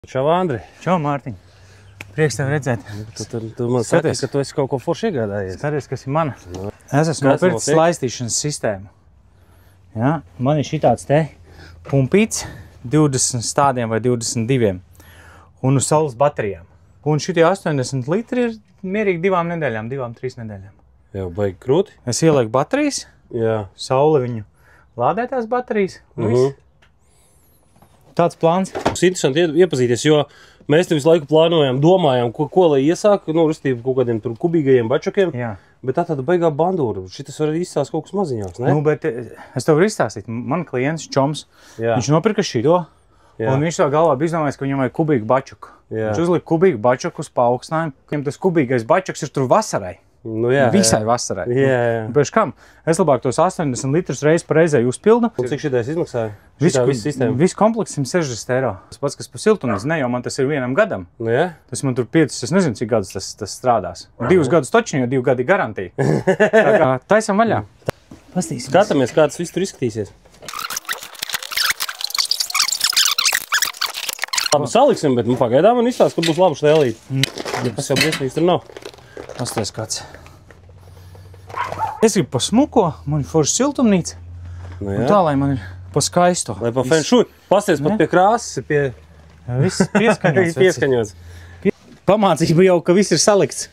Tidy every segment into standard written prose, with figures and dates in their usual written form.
Čau, Andri. Čau, Mārtiņ. Prieks tev redzēt. Tu man saki, ka tu esi kaut ko forši iegādājies. Skaties, kas ir mana. Es esmu nopircis laistīšanas sistēmu. Ja? Man ir šitāds te pumpīts 20 stādiem vai 22 un uz saules baterijām. Un šitie 80 litri ir mierīgi 2 nedēļām, 2-3 nedēļām. Jau baigi krūti. Es ielieku baterijas, Jā. saule viņu lādē tās baterijas un viss. Tāds plāns. Mums interesanti iepazīties, jo mēs te visu laiku plānojam, domājam, ko lai iesāk, nu, restīvi kaut kādiem tur kubīgajiem bačukiem. Jā. Bet tā tāda baigā bandūra. Šitas var izstāst kaut kas maziņāks, ne? Nu, bet es tev varu izstāstīt. Man klients Čoms, Jā. viņš nopirka šito, Jā. un viņš tā galvā bija izdomājis, ka viņam vajag kubīgu bačuku. Jā. Viņš uzlika kubīgu bačuku uz paaugstinājumu. Viņam tas kubīgais bačuks ir tur vasarai. Nu, jā, Visai vasarai. Jā. Pēc kam? Es labāk tos 80 litrus reizi par reizei uzpildu. Un cik šitais izmaksāja? Šitā visa sistēma? Viss komplekss 160 eiro. Tas pats, kas par siltumnīcu, ne jau man tas ir 1 gadam. Nu, jā? Tas man tur 5, es nezinu, cik gadus tas strādās. 2 gadus točni, jo 2 gadi garantija. Tā kā taisam vaļā. Pastīsim. Skatāmies, kā tas viss tur izskatīsies. Labi, saliksim, bet pagaidām man izstāst, ka būs laba štēlīte. Tas jau briesmīgs tur nav. Pasties kāds. Es gribu pa smuko, man ir forši siltumnīca. Nu, Un tā, lai man ir pa skaisto. Lai pa feng shui. Pasties pat pie krāsas, ir pie... Viss pieskaņots. Pieskaņots. Pamācība jau, ka viss ir salikts.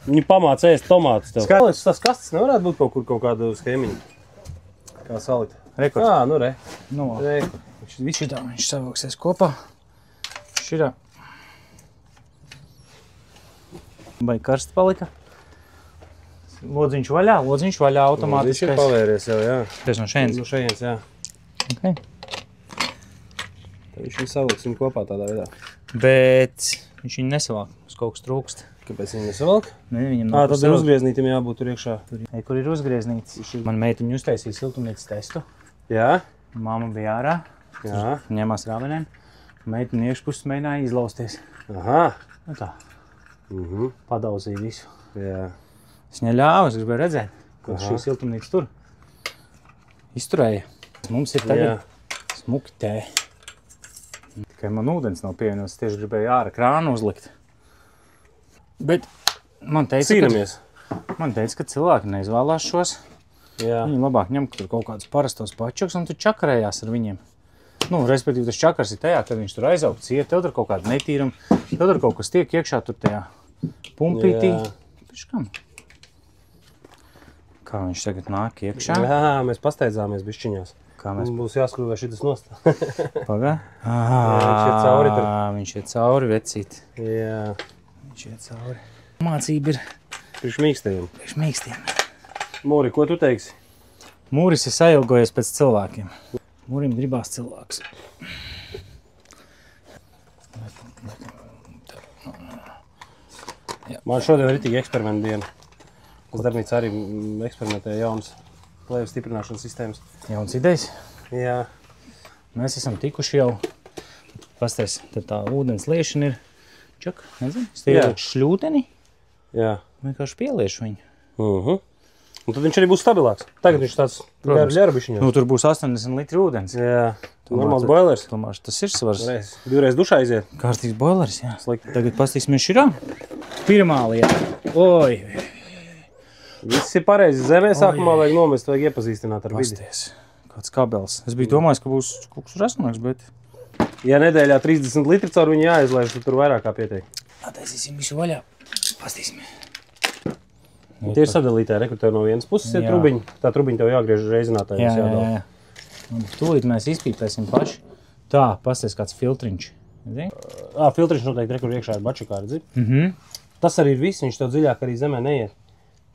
Viņi pamāca ēst tomātus tev. Skaties, tas kastes nevarētu būt kaut kādu schēmiņu. Kā salikt. Rekord. Nu re. Nu, Rekord. šitā viņš savāksies kopā. Šitā. Vai karsts palika. Lodziņš vaļā Viņš ir automātiskais. pavēries jau, jā. Tas no šeienes. No šeienes, jā. Okay. Tad viņš saliks viņu kopā tādā veidā. Bet viņš viņu nesavāk, uz kaut kas trūkst. Kāpēc viņi nesavalk? Ne, viņam Tad ir uzgrieznītim jābūt tur iekšā. Kur ir uzgrieznīts. Man meitiņu uztaisīja siltumnīcas testu. Jā? Mama bija ārā. Jā. Ņemās rāvenēm. Meitiņu iekšpuses mēģināja izlausties. Aha. Nu tā. Padauzīja visu. Jā. Es neļāvu, es gribēju redzēt, ko šī siltumnīca tur izturēja. Mums ir tagad smuki tē. Tikai man ūdens nav pievienots, tieši gribēju ārā krānu uzlikt. Bet man teica, ka cilvēki neizvēlās šos. Jā. Viņi labāk ņem tur kaut kādus parastos pačuks un tu čakarējās ar viņiem. Nu, respektīvi, tas čakars ir tajā, kad viņš tur aizaugts iet, tev tur kaut kāda netīruma, tev tur kaut kas tiek iekšā tur tajā pumpītī. Piškam. Kā viņš tagad nāk iekšā? Jā, mēs pasteidzāmies bišķiņās. Mums būs jāskrūvē šitas nost. Pagā? Viņš iet cauri tur. Viņš iet cauri, vecīt. Jā. Viņš iet cauri. Mācība ir Priekš mīkstējiem. priekš mīkstiem. Mūri, ko tu teiksi? Mūris ir sailgojies pēc cilvēkiem. Mūrim gribās cilvēks. Man šodien ir ritīgi eksperimenta diena. Tas darbnīca arī eksperimentēja jaunas plēves stiprināšanas sistēmas. Jauns idejas. Jā. Mēs esam tikuši jau. Pasties, tad tā ūdens liešana ir. Čak, nezinu, es te ieliekšu šļūteni. Jā. Vienkārši pieliešu viņu. Un tad viņš arī būs stabilāks. Tagad viņš tāds ļarbišķiņos. Nu, tur būs 80 litri ūdens. Jā. Normāls boilers. Tomēr tas ir svars. Divreiz dušā iziet. Kārtīgs boilers, jā. Slikti. Tagad pastīsimies širā. Pirmā lieta. Oi, Viss ir pareizi. Zemē sākumā vajag nomest, vajag iepazīstināt ar vidi. pasties. Kāds kabels. Es biju domājis, ka būs kaut kas resnāks, bet... Ja nedēļā 30 litri caur viņu jāizlaiž, tad tur vairāk kā pietiek. Ataisīsim visu vaļā. Pastīsimies. Tieši sadalītē, re, kur tev no vienas puses ir trubiņa. Tā trubiņa tev jāgriež reizinātājiem. Jā. Tūlīt mēs izpīpēsim paši. Tā, pasties kāds filtriņš. Filtriņš noteikti, re, kur iekšā ir bačukā, redzi? Tas arī ir viss, viņš tev dziļāk arī zemē neiet.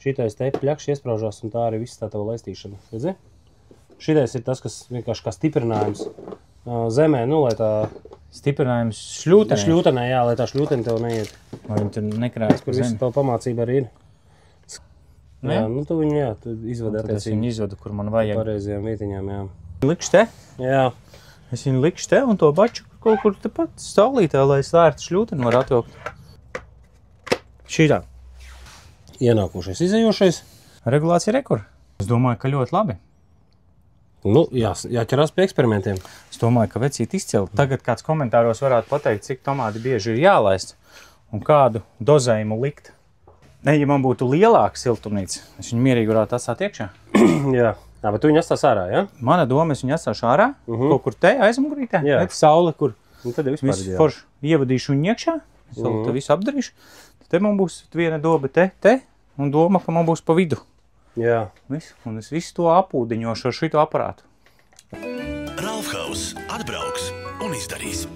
Šitais te pļakš iespraužās un tā arī viss tā tava laistīšana. Redzi? Šitais ir tas, kas vienkārši kā stiprinājums zemē, nu, lai tā... Stiprinājums šļūtenē. Šļūtenē, jā, lai tā šļūtene tev neiet. Lai viņi tur nekrājas Kur pa visu zemi. tavu pamācība arī ir. Ne? Jā, nu tu viņu, jā, tu izvadi Tad es viņu izvedu, kur man vajag. pareizajām vietiņām, jā. Likšu te? Jā. Es viņu likšu te un to baču kaut kur tepat saulītē, lai svērtu šļūteni var atvilkt. Šitā. Ienākušais, izējošais. Regulācija rekur. Es domāju, ka ļoti labi. Nu, jāķerās pie eksperimentiem. Es domāju, ka vecīt izcili. Tagad kāds komentāros varētu pateikt, cik tomāti bieži ir jālaist un kādu dozējumu likt. Ne, ja man būtu lielāks siltumnīca, es viņu mierīgi varētu atstāt iekšā. Jā, bet tu viņu atstās ārā, ja? Mana doma, es viņu atstāšu ārā, kaut kur te aizmugurītē, net saule, kur Un tad vispār visu forši ievadīšu viņu iekšā, es vēl te visu apdarīšu. Te man būs viena doba te, un doma, ka man būs pa vidu. Jā. Visu, un es visu to apūdiņošu ar šito aparātu. Ralf Haus atbrauks un izdarīs.